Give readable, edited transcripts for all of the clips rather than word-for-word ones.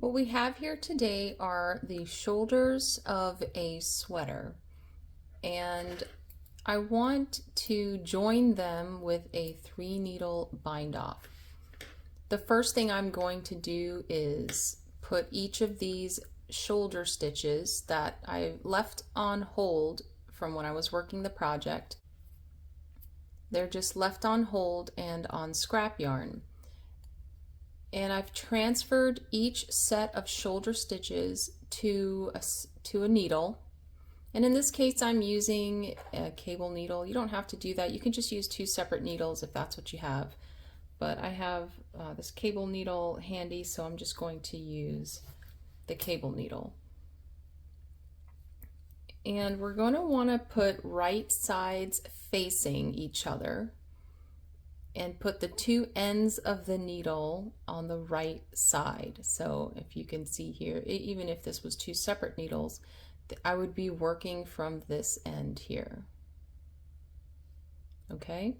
What we have here today are the shoulders of a sweater, and I want to join them with a 3-needle bind off. The first thing I'm going to do is put each of these shoulder stitches that I left on hold from when I was working the project. They're just left on hold and on scrap yarn. And I've transferred each set of shoulder stitches to a needle. And in this case, I'm using a cable needle. You don't have to do that. You can just use 2 separate needles if that's what you have. But I have this cable needle handy, so I'm just going to use the cable needle. And we're going to want to put right sides facing each other and put the 2 ends of the needle on the right side. So if you can see here, even if this was 2 separate needles, I would be working from this end here. Okay?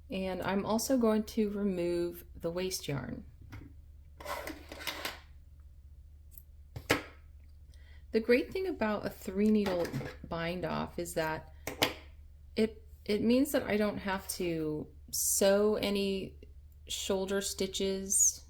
And I'm also going to remove the waste yarn. The great thing about a 3-needle bind off is that it means that I don't have to sew any shoulder stitches.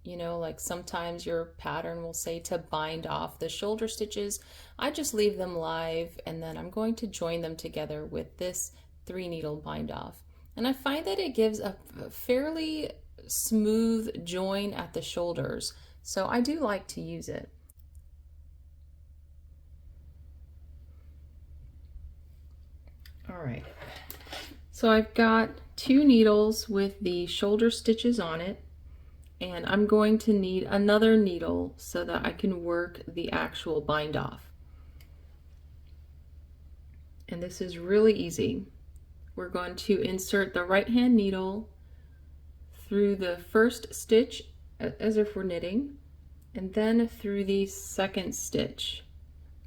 You know, like sometimes your pattern will say to bind off the shoulder stitches. I just leave them live, and then I'm going to join them together with this 3-needle bind off. And I find that it gives a fairly smooth join at the shoulders, so I do like to use it. All right, so I've got 2 needles with the shoulder stitches on it, and I'm going to need another needle so that I can work the actual bind off. And this is really easy. We're going to insert the right hand needle through the first stitch as if we're knitting, and then through the second stitch,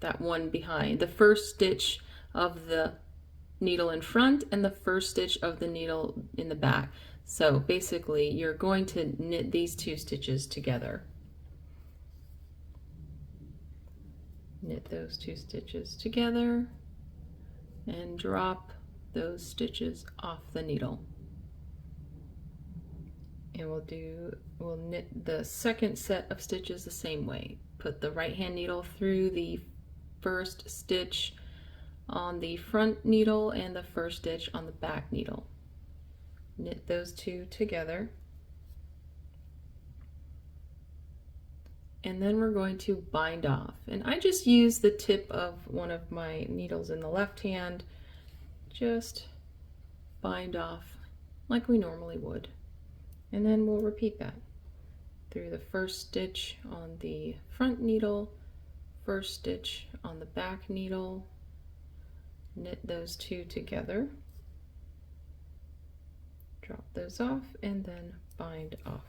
that one behind, the first stitch of the needle in front and the first stitch of the needle in the back. So basically you're going to knit these 2 stitches together. Knit those 2 stitches together and drop those stitches off the needle. And we'll knit the second set of stitches the same way. Put the right hand needle through the first stitch on the front needle and the first stitch on the back needle. Knit those 2 together. And then we're going to bind off. And I just use the tip of one of my needles in the left hand, just bind off like we normally would. And then we'll repeat that through the first stitch on the front needle, first stitch on the back needle, knit those 2 together, drop those off, and then bind off.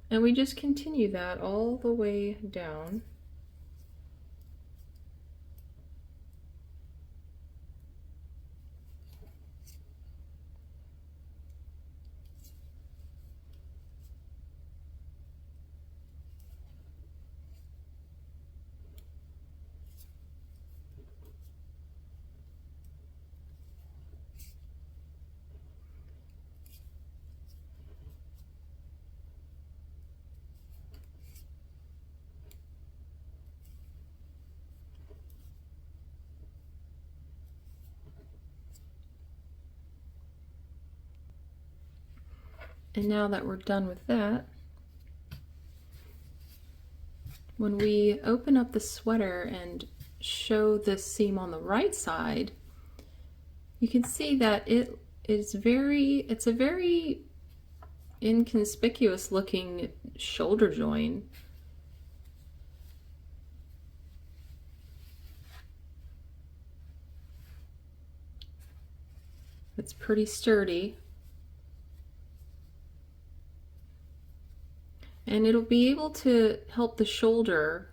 And we just continue that all the way down. And now that we're done with that, when we open up the sweater and show the seam on the right side, you can see that it's a very inconspicuous looking shoulder join. It's pretty sturdy. And it'll be able to help the shoulder,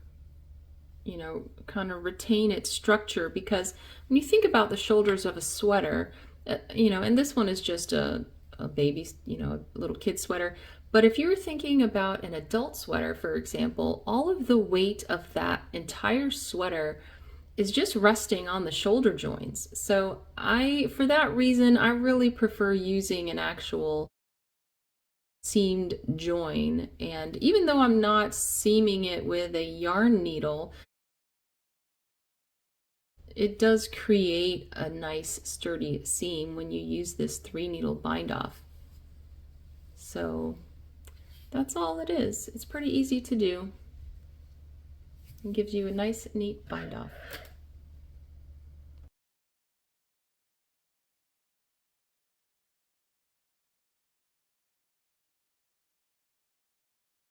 you know, kind of retain its structure, because when you think about the shoulders of a sweater, you know, and this one is just a a baby, a little kid sweater. But if you're thinking about an adult sweater, for example, all of the weight of that entire sweater is just resting on the shoulder joints. So for that reason, I really prefer using an actual seamed join. And even though I'm not seaming it with a yarn needle, it does create a nice sturdy seam when you use this 3-needle bind off. So that's all it is. It's pretty easy to do. It gives you a nice, neat bind off.